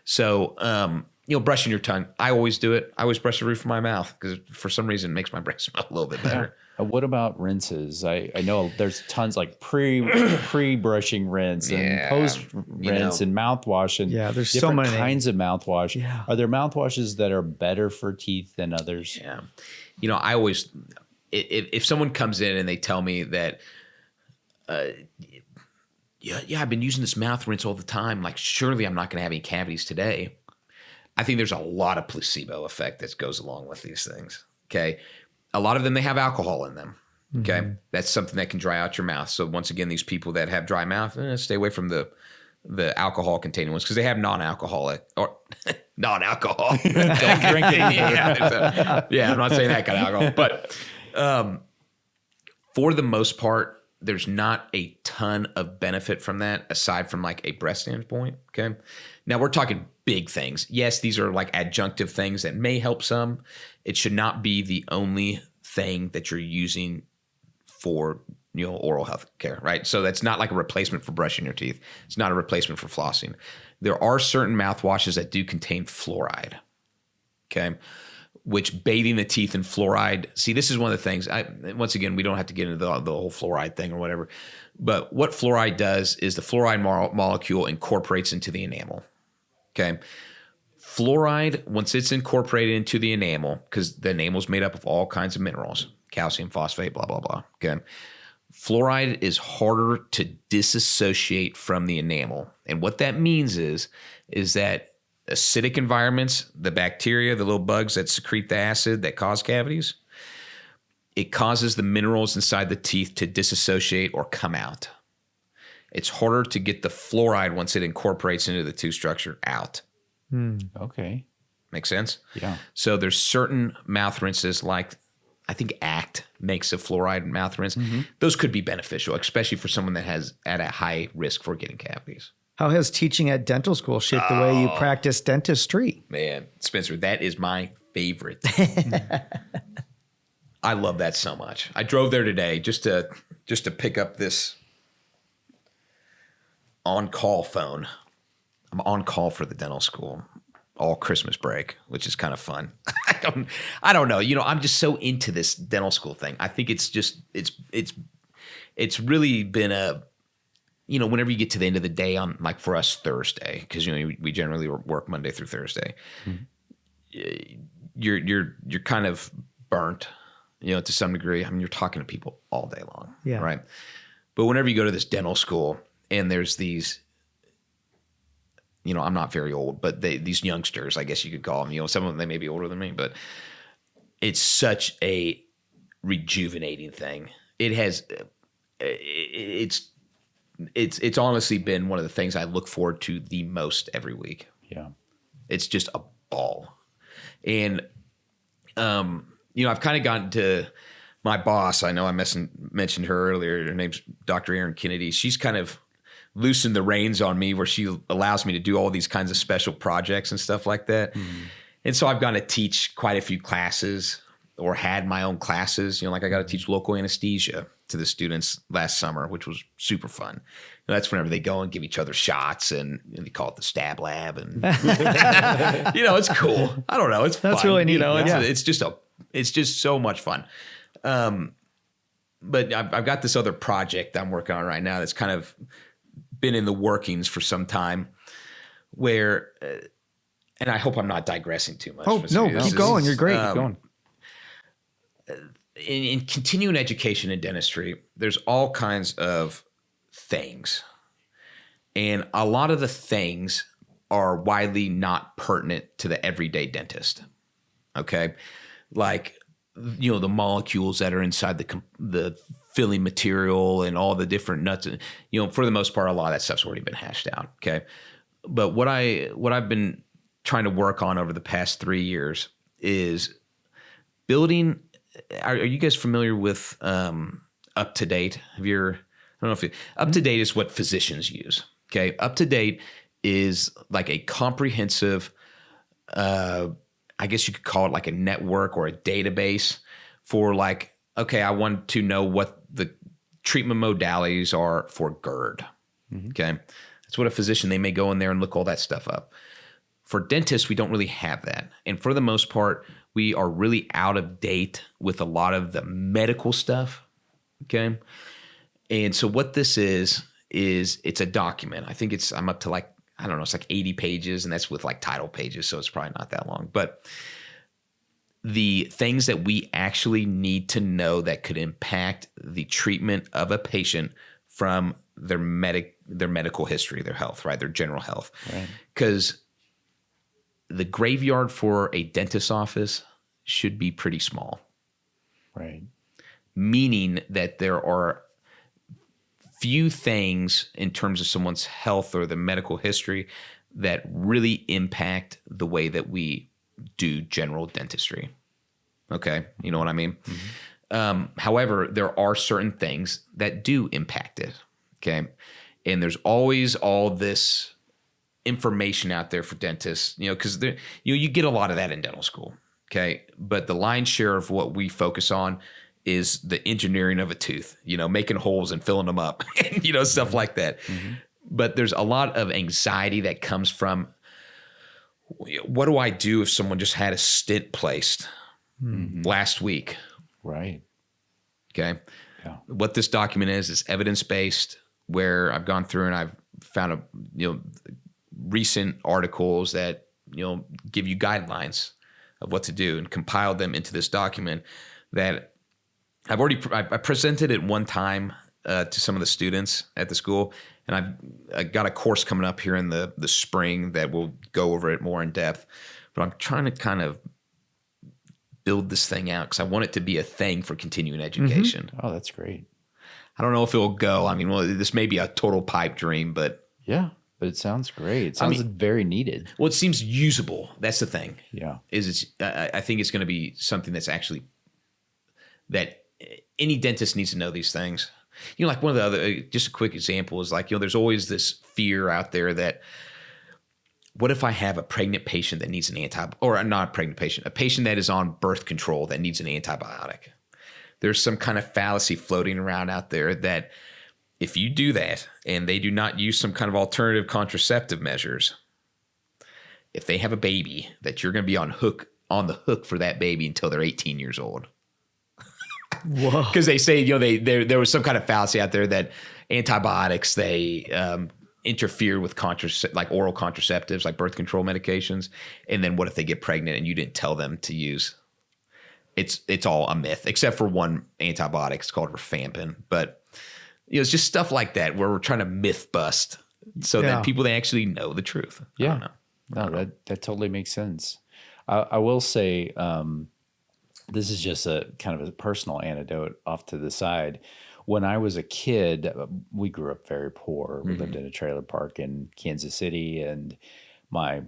S1: So, you know, brushing your tongue, I always do it. I always brush the roof of my mouth because for some reason it makes my breath smell a little bit better.
S2: What about rinses? I know there's tons like pre-brushing rinse and post-rinse and mouthwash and
S3: there's
S2: different
S3: so many
S2: kinds of mouthwash.
S3: Yeah.
S2: Are there mouthwashes that are better for teeth than others?
S1: Yeah. You know, I always, if someone comes in and they tell me that, I've been using this mouth rinse all the time, like surely I'm not going to have any cavities today. I think there's a lot of placebo effect that goes along with these things. Okay. a lot of them, they have alcohol in them. Okay. That's something that can dry out your mouth. So once again, these people that have dry mouth, stay away from the alcohol containing ones because they have non-alcoholic or non-alcohol.
S2: Don't drink it.
S1: Yeah, I'm not saying that kind of alcohol. But for the most part, there's not a ton of benefit from that aside from like a breath standpoint. Okay. Now we're talking big things. Yes, these are like adjunctive things that may help some. It should not be the only thing that you're using for oral health care, right? So that's not like a replacement for brushing your teeth. It's not a replacement for flossing. There are certain mouthwashes that do contain fluoride, okay? Which bathing the teeth in fluoride, see, this is one of the things, once again, we don't have to get into the whole fluoride thing or whatever, but what fluoride does is the fluoride molecule incorporates into the enamel, okay? Fluoride, once it's incorporated into the enamel, because the enamel is made up of all kinds of minerals, calcium, phosphate, blah, blah, blah, okay? Fluoride is harder to disassociate from the enamel. And what that means is that acidic environments, the bacteria, the little bugs that secrete the acid that cause cavities, it causes the minerals inside the teeth to disassociate or come out. It's harder to get the fluoride once it incorporates into the tooth structure out.
S2: Okay.
S1: Make sense?
S2: Yeah.
S1: So there's certain mouth rinses like I think ACT makes a fluoride mouth rinse. Those could be beneficial, especially for someone that has at a high risk for getting cavities.
S3: How has teaching at dental school shaped the way you practice dentistry?
S1: Man, Spencer, that is my favorite. I love that so much. I drove there today just to pick up this on-call phone. I'm on call for the dental school all Christmas break, which is kind of fun. I don't know. I'm just so into this dental school thing. I think it's really been whenever you get to the end of the day on, like, for us Thursday, because we generally work Monday through Thursday, you're kind of burnt, to some degree. I mean, you're talking to people all day long, right? But whenever you go to this dental school and there's these, I'm not very old, but these youngsters, I guess you could call them, some of them, they may be older than me, but it's such a rejuvenating thing. It's honestly been one of the things I look forward to the most every week.
S2: Yeah.
S1: It's just a ball. And, I've kind of gotten to my boss. I know I mentioned her earlier. Her name's Dr. Erin Kennedy. She's kind of loosened the reins on me where she allows me to do all these kinds of special projects and stuff like that. And so I've gone to teach quite a few classes or had my own classes. Like I got to teach local anesthesia to the students last summer, which was super fun. That's whenever they go and give each other shots and they call it the stab lab. And, it's cool. I don't know. It's fun.
S3: That's really neat.
S1: It's just so much fun. But I've got this other project I'm working on right now that's kind of been in the workings for some time where, and I hope I'm not digressing too much.
S3: Oh, no, keep going. You're great. Keep going.
S1: In continuing education in dentistry, there's all kinds of things. And a lot of the things are widely not pertinent to the everyday dentist. Okay? Like, the molecules that are inside the filling material and all the different nuts. And, for the most part, a lot of that stuff's already been hashed out. Okay? But what I've been trying to work on over the past 3 years is building. Are you guys familiar with Up to Date? I don't know if Up to Date is what physicians use. Okay, Up to Date is like a comprehensive, I guess you could call it like a network or a database for like, okay, I want to know what the treatment modalities are for GERD. Okay, that's what a physician, they may go in there and look all that stuff up. For dentists, we don't really have that. And for the most part, we are really out of date with a lot of the medical stuff, okay? And so what this is it's a document. I think I'm up to like, I don't know, it's like 80 pages, and that's with like title pages, so it's probably not that long. But the things that we actually need to know that could impact the treatment of a patient from their medical history, their health, right? Their general health. Because the graveyard for a dentist's office should be pretty small.
S2: Right.
S1: Meaning that there are few things in terms of someone's health or the medical history that really impact the way that we do general dentistry. Okay. You know what I mean? However, there are certain things that do impact it. Okay. And there's always all this information out there for dentists, because you get a lot of that in dental school. Okay. But the lion's share of what we focus on is the engineering of a tooth, making holes and filling them up, and, stuff like that. But there's a lot of anxiety that comes from, what do I do if someone just had a stent placed last week?
S2: Right.
S1: Okay.
S2: Yeah.
S1: What this document is evidence-based, where I've gone through and I've found recent articles that, give you guidelines of what to do and compiled them into this document that I presented it one time to some of the students at the school, and I got a course coming up here in the spring that will go over it more in depth. But I'm trying to kind of build this thing out because I want it to be a thing for continuing education.
S2: Oh, that's great.
S1: I don't know if it'll go. I mean, this may be a total pipe dream, but
S2: yeah, but it sounds great. It sounds very needed.
S1: Well, it seems usable. That's the thing.
S2: Yeah,
S1: I think it's going to be something that's actually that any dentist needs to know these things. Like one of the other, just a quick example is like, there's always this fear out there that, what if I have a pregnant patient that needs or not a pregnant patient, a patient that is on birth control that needs an antibiotic? There's some kind of fallacy floating around out there that if you do that and they do not use some kind of alternative contraceptive measures, if they have a baby, that you're going to be on the hook for that baby until they're 18 years old.
S3: Whoa.
S1: Because they say, there was some kind of fallacy out there that antibiotics, they interfere with like oral contraceptives, like birth control medications. And then what if they get pregnant and you didn't tell them to use? It's all a myth, except for one antibiotic. It's called rifampin. But it's just stuff like that where we're trying to myth bust so that people, they actually know the truth.
S2: Yeah. That totally makes sense. I will say, this is just a kind of a personal anecdote off to the side. When I was a kid, we grew up very poor. We lived in a trailer park in Kansas City, and my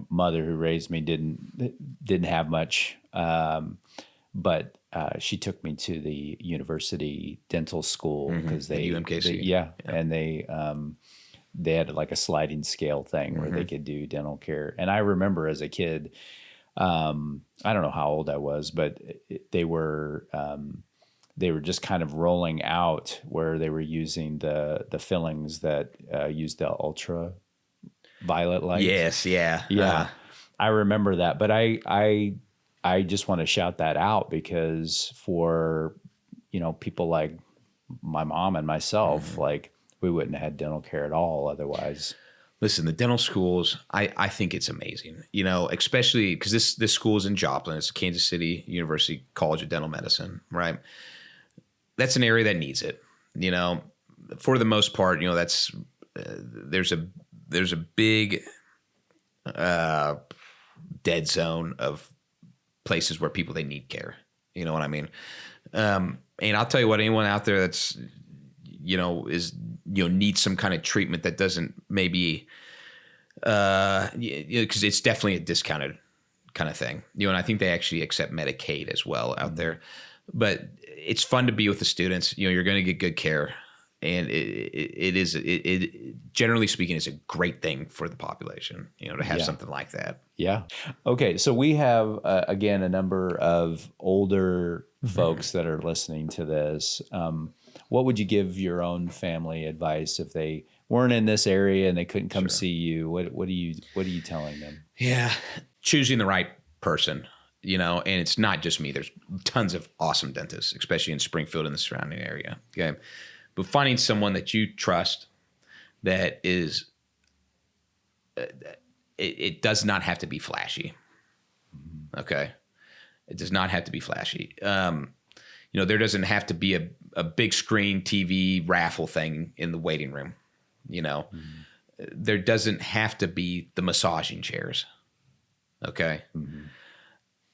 S2: mother, who raised me, didn't have much, but she took me to the university dental school because they
S1: UMKC.
S2: And they had like a sliding scale thing where they could do dental care. And I remember as a kid, I don't know how old I was, but they were just kind of rolling out where they were using the fillings that used the ultraviolet light.
S1: Yes, yeah.
S2: I remember that, but I just want to shout that out because for people like my mom and myself, like we wouldn't have had dental care at all otherwise.
S1: Listen, the dental schools, I think it's amazing, especially because this school is in Joplin. It's Kansas City University College of Dental Medicine, right? That's an area that needs it, for the most part, that's there's a big dead zone of places where people, they need care. You know what I mean? And I'll tell you what, anyone out there that's, needs some kind of treatment that doesn't maybe, because it's definitely a discounted kind of thing, and I think they actually accept Medicaid as well out there, but it's fun to be with the students. You're going to get good care, and it generally speaking is a great thing for the population, to have something like that.
S2: Yeah. Okay. So we have, again, a number of older folks that are listening to this. What would you give your own family advice if they weren't in this area and they couldn't come see you? What are you telling them?
S1: Yeah. Choosing the right person, and it's not just me. There's tons of awesome dentists, especially in Springfield and the surrounding area. Okay. But finding someone that you trust that is, it does not have to be flashy. Okay. It does not have to be flashy. There doesn't have to be a big screen TV raffle thing in the waiting room. There doesn't have to be the massaging chairs. Okay.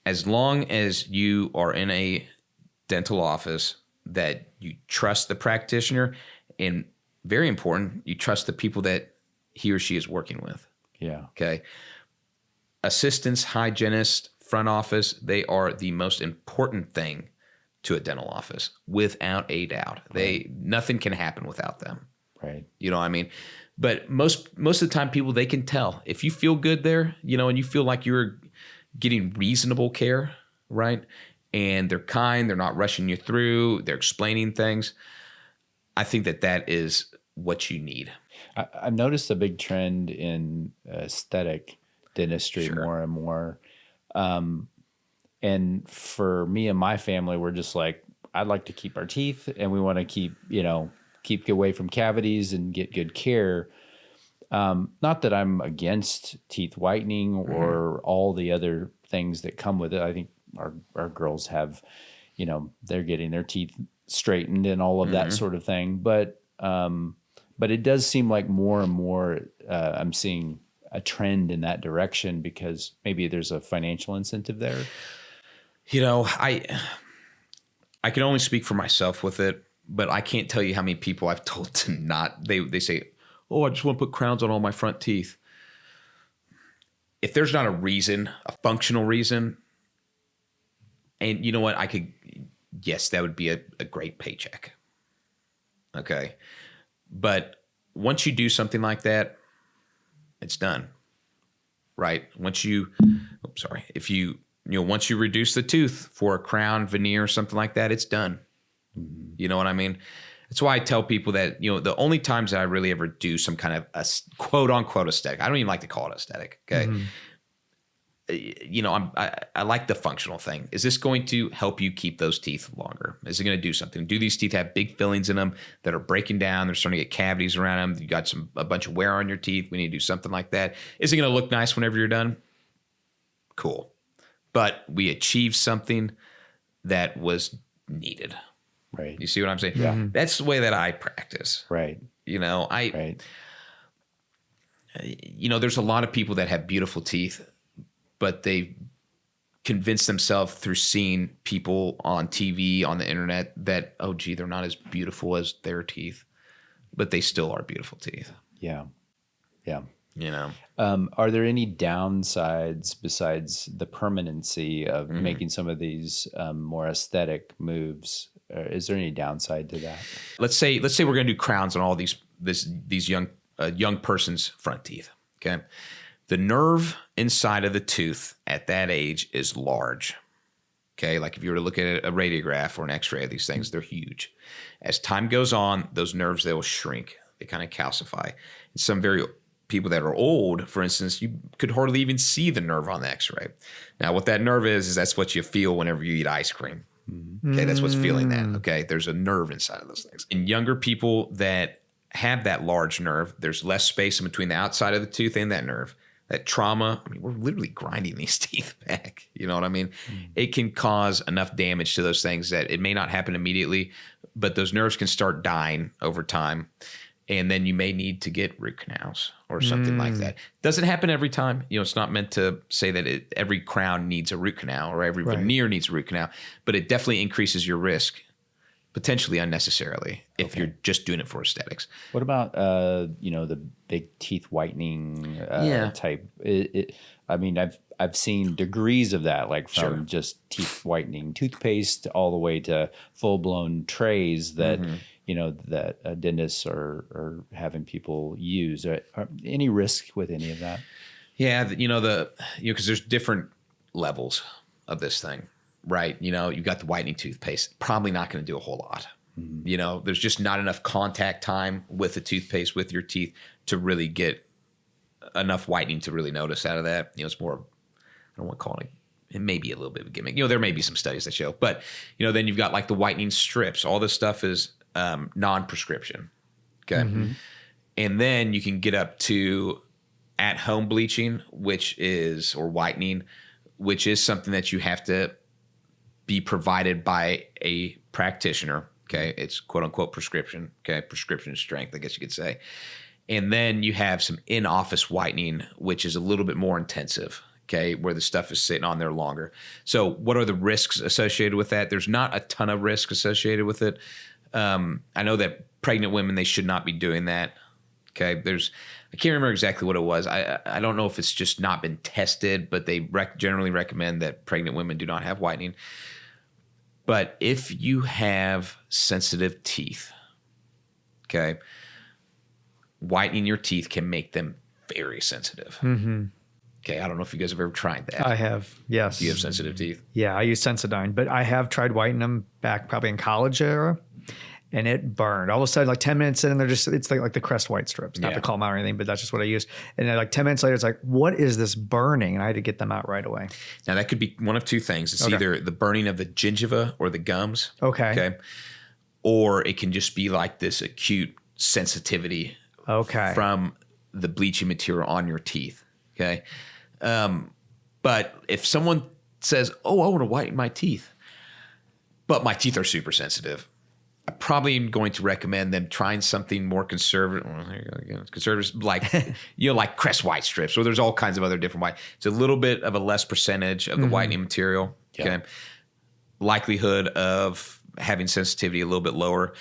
S1: As long as you are in a dental office that you trust the practitioner, and very important, you trust the people that he or she is working with.
S2: Yeah.
S1: Okay. Assistants, hygienists, front office, they are the most important thing to a dental office, without a doubt. Nothing can happen without them.
S2: Right.
S1: You know what I mean? But most of the time, people, they can tell. If you feel good there, and you feel like you're getting reasonable care, right? And they're kind, they're not rushing you through, they're explaining things. I think that is what you need.
S2: I've noticed a big trend in aesthetic dentistry more and more. And for me and my family, we're just like, I'd like to keep our teeth, and we want to keep away from cavities and get good care. Not that I'm against teeth whitening or all the other things that come with it. I think our girls have, they're getting their teeth straightened and all of that sort of thing. But it does seem like more and more I'm seeing a trend in that direction, because maybe there's a financial incentive there.
S1: I can only speak for myself with it, but I can't tell you how many people I've told to not. They say, "Oh, I just want to put crowns on all my front teeth." If there's not a reason, a functional reason, and you know what, yes, that would be a great paycheck. Okay. But once you do something like that, it's done. Right? Once you reduce the tooth for a crown, veneer, something like that, it's done. Mm-hmm. You know what I mean? That's why I tell people that, the only times that I really ever do some kind of a quote unquote aesthetic, I don't even like to call it aesthetic. Okay. Mm-hmm. I like the functional thing. Is this going to help you keep those teeth longer? Is it going to do something? Do these teeth have big fillings in them that are breaking down? They're starting to get cavities around them. You got a bunch of wear on your teeth. We need to do something like that. Is it going to look nice whenever you're done? Cool. But we achieved something that was needed.
S2: Right.
S1: You see what I'm saying?
S2: Yeah.
S1: That's the way that I practice.
S2: Right.
S1: There's a lot of people that have beautiful teeth, but they convince themselves through seeing people on TV, on the internet, that, oh, gee, they're not as beautiful as their teeth, but they still are beautiful teeth.
S2: Yeah. Yeah.
S1: Are
S2: there any downsides besides the permanency of making some of these more aesthetic moves? Is there any downside to that?
S1: Let's say we're going to do crowns on all these young person's front teeth. Okay, the nerve inside of the tooth at that age is large. Okay, like if you were to look at a radiograph or an X-ray of these things, they're huge. As time goes on, those nerves, they will shrink. They kind of calcify. Some people that are old, for instance, you could hardly even see the nerve on the X-ray. Now, what that nerve is that's what you feel whenever you eat ice cream. Okay, that's what's feeling that. Okay, there's a nerve inside of those things. In younger people that have that large nerve, there's less space in between the outside of the tooth and that nerve. That trauma, we're literally grinding these teeth back. You know what I mean? It can cause enough damage to those things that it may not happen immediately, but those nerves can start dying over time. And then you may need to get root canals or something like that. Doesn't happen every time. It's not meant to say that every crown needs a root canal or every veneer needs a root canal, but it definitely increases your risk, potentially unnecessarily, if you're just doing it for aesthetics.
S2: What about, the big teeth whitening type? I've seen degrees of that, like from just teeth whitening toothpaste all the way to full-blown trays that that dentists are having people use. Any risk with any of that?
S1: Yeah, because there's different levels of this thing, right? You've got the whitening toothpaste, probably not going to do a whole lot. Mm-hmm. There's just not enough contact time with the toothpaste with your teeth to really get enough whitening to really notice out of that. It's more, I don't want to call it may be a little bit of a gimmick. There may be some studies that show, but then you've got like the whitening strips. All this stuff is non-prescription. Okay. Mm-hmm. And then you can get up to at-home bleaching, or whitening, which is something that you have to be provided by a practitioner. Okay. It's quote unquote prescription. Okay. Prescription strength, I guess you could say. And then you have some in-office whitening, which is a little bit more intensive. okay, where the stuff is sitting on there longer. So what are the risks associated with that? There's not a ton of risk associated with it. I know that pregnant women, they should not be doing that. Okay, I can't remember exactly what it was. I don't know if it's just not been tested, but they generally recommend that pregnant women do not have whitening. But if you have sensitive teeth, okay, whitening your teeth can make them very sensitive.
S3: Mm-hmm.
S1: Okay, I don't know if you guys have ever tried that.
S3: I have, yes.
S1: Do you have sensitive teeth?
S3: Yeah, I use Sensodyne, but I have tried whitening them back probably in college era, and it burned. All of a sudden, like 10 minutes in, and it's like the Crest white strips. Not to call them out or anything, but that's just what I use. And then like 10 minutes later, it's like, what is this burning? And I had to get them out right away.
S1: Now, that could be one of two things. It's either the burning of the gingiva or the gums.
S3: Okay.
S1: Or it can just be like this acute sensitivity from the bleaching material on your teeth. Okay. But if someone says, oh, I want to whiten my teeth, but my teeth are super sensitive, I probably am going to recommend them trying something more conservative, like, like Crest white strips, or there's all kinds of other different white. It's a little bit of a less percentage of the whitening material. Okay. Likelihood of having sensitivity a little bit lower.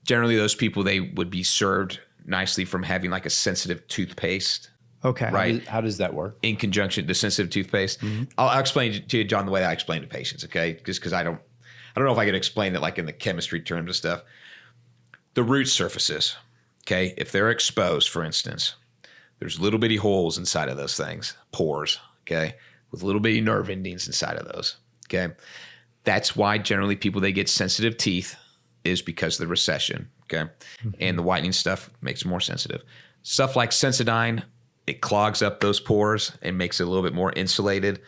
S1: Generally, those people, they would be served nicely from having like a sensitive toothpaste.
S3: Okay.
S1: Right.
S2: How does that work?
S1: In conjunction, the sensitive toothpaste. Mm-hmm. I'll explain to you, John, the way I explain to patients. Okay. Just because I don't know if I could explain it like in the chemistry terms of stuff. The root surfaces. Okay. If they're exposed, for instance, there's little bitty holes inside of those things, pores. Okay. With little bitty nerve endings inside of those. Okay. That's why generally people, they get sensitive teeth is because of the recession. Okay. Mm-hmm. And the whitening stuff makes it more sensitive. Stuff like Sensodyne, it clogs up those pores and makes it a little bit more insulated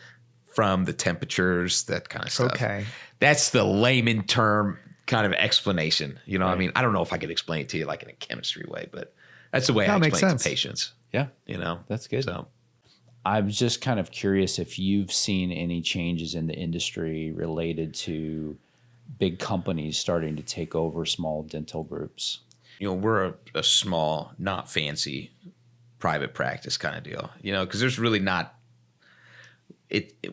S1: from the temperatures, that kind of stuff.
S3: Okay.
S1: That's the layman term kind of explanation. You know what I mean? I don't know if I could explain it to you like in a chemistry way, but that's the way I explain it to patients.
S2: Yeah.
S1: That's
S2: good.
S1: So
S2: I'm just kind of curious if you've seen any changes in the industry related to big companies starting to take over small dental groups.
S1: We're a small, not fancy private practice kind of deal, because there's really not,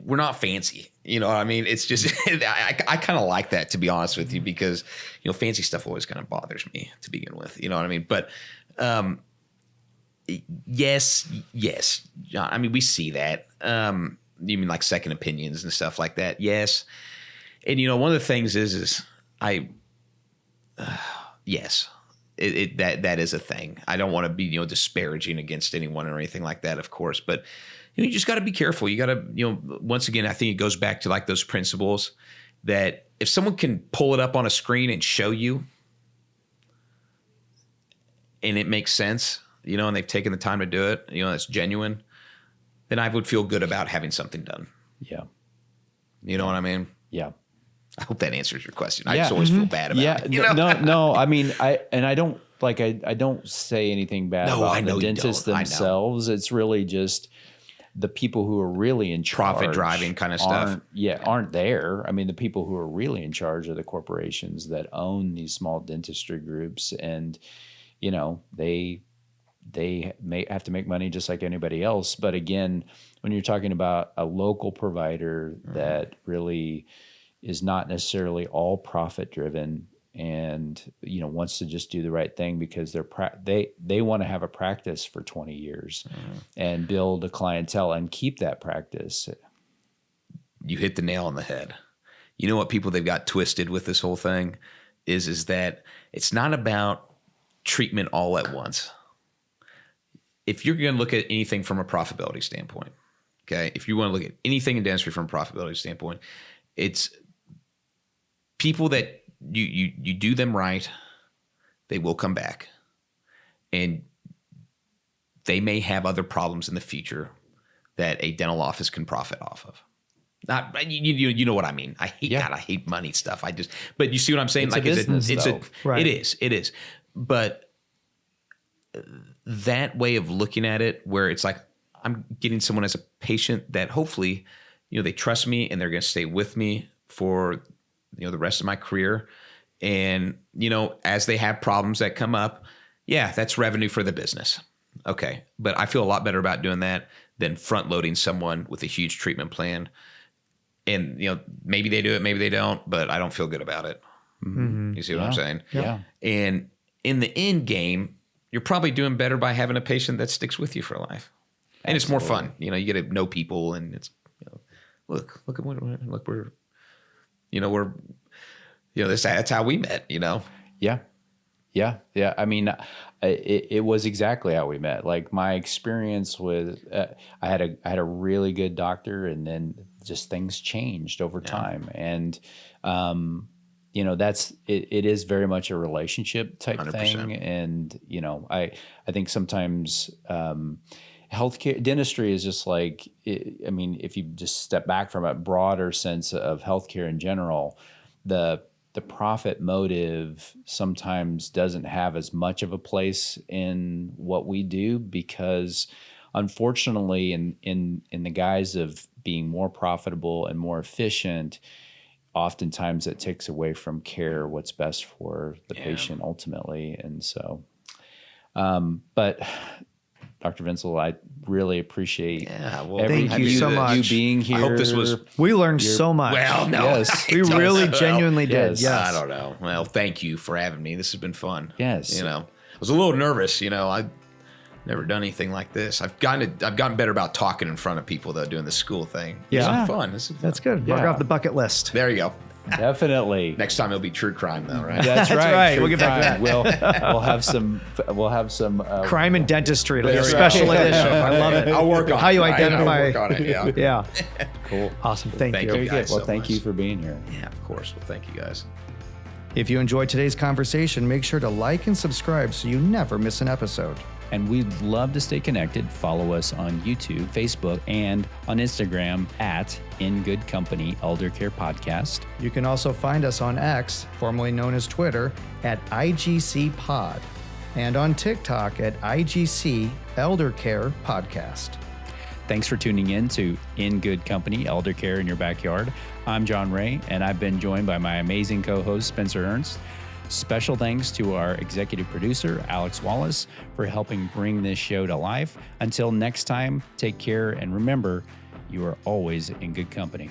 S1: we're not fancy, you know what I mean? It's just, I kind of like that, to be honest with you, because, fancy stuff always kind of bothers me to begin with, you know what I mean? But, yes, John, I mean, we see that, you mean like second opinions and stuff like that. Yes. And, one of the things is yes. That is a thing. I don't want to be, disparaging against anyone or anything like that, of course, but you just got to be careful. You got to, once again, I think it goes back to like those principles that if someone can pull it up on a screen and show you and it makes sense, and they've taken the time to do it, that's genuine, then I would feel good about having something done.
S2: Yeah.
S1: You know what I mean?
S2: Yeah.
S1: I hope that answers your question. I just always feel bad about it.
S2: No. I mean, I don't say anything bad about the dentists themselves. It's really just the people who are really in charge.
S1: Profit driving kind of stuff.
S2: Aren't there. I mean, the people who are really in charge are the corporations that own these small dentistry groups, and they may have to make money just like anybody else. But again, when you're talking about a local provider that really is not necessarily all profit driven and wants to just do the right thing because they want to have a practice for 20 years and build a clientele and keep that practice.
S1: You hit the nail on the head. You know what people, they've got twisted with this whole thing is that it's not about treatment all at once. If you're going to look at anything from a profitability standpoint, okay, if you want to look at anything in dentistry from a profitability standpoint, it's people that you do them right, they will come back, and they may have other problems in the future that a dental office can profit off of. Not you know what I mean. I hate money stuff. But you see what I'm saying?
S2: It's like a business,
S3: right.
S1: It is. But that way of looking at it, where it's like I'm getting someone as a patient that hopefully, they trust me and they're going to stay with me for the rest of my career. And, as they have problems that come up, that's revenue for the business. Okay. But I feel a lot better about doing that than front loading someone with a huge treatment plan. And, maybe they do it, maybe they don't, but I don't feel good about it.
S3: Mm-hmm.
S1: You see what I'm saying?
S2: Yeah.
S1: And in the end game, you're probably doing better by having a patient that sticks with you for life. And it's more fun. You get to know people, and it's, look we're, that's how we met,
S2: Yeah. Yeah. Yeah. I mean, it was exactly how we met. Like my experience with, I had a really good doctor, and then just things changed over time. And, it is very much a relationship type
S1: 100%.
S2: thing. And, I think sometimes, healthcare dentistry is just like, if you just step back from a broader sense of healthcare in general, the profit motive sometimes doesn't have as much of a place in what we do, because unfortunately in the guise of being more profitable and more efficient, oftentimes it takes away from care, what's best for the patient ultimately. And so, but Dr. Vincel, I really appreciate
S3: thank you so much.
S2: You being here.
S1: I hope this was...
S3: We learned so much.
S1: Well, no.
S2: Yes.
S3: We really genuinely did.
S2: Yes.
S3: Yes.
S1: I don't know. Well, thank you for having me. This has been fun.
S2: Yes.
S1: I was a little nervous. I've never done anything like this. I've gotten better about talking in front of people, though, doing the school thing.
S3: Yeah.
S1: This is fun.
S3: That's good. Mark off the bucket list.
S1: There you go.
S2: Definitely.
S1: Next time it'll be true crime, though, right?
S2: That's right.
S3: right.
S2: True
S3: We'll get back to
S2: crime. We'll have some
S3: crime and dentistry. It'll be a
S1: There we
S3: special
S1: go.
S3: edition. I love it.
S1: I'll work on
S3: how you
S1: it.
S3: identify.
S1: I'll work on it. Yeah.
S3: Yeah.
S2: Cool.
S3: Awesome. Thank you.
S1: you guys
S2: Well,
S1: so
S2: thank
S1: much.
S2: you for being here.
S1: Yeah, of course. Well, thank you guys.
S3: If you enjoyed today's conversation, make sure to like and subscribe so you never miss an episode.
S2: And we'd love to stay connected. Follow us on YouTube, Facebook, and on Instagram at In Good Company Elder Care Podcast.
S3: You can also find us on X, formerly known as Twitter, at IGC Pod, and on TikTok at IGC Elder Care Podcast.
S2: Thanks for tuning in to In Good Company Elder Care in Your Backyard. I'm John Ray, and I've been joined by my amazing co-host, Spencer Ernst. Special thanks to our executive producer, Alex Wallace, for helping bring this show to life. Until next time, take care, and remember, you are always in good company.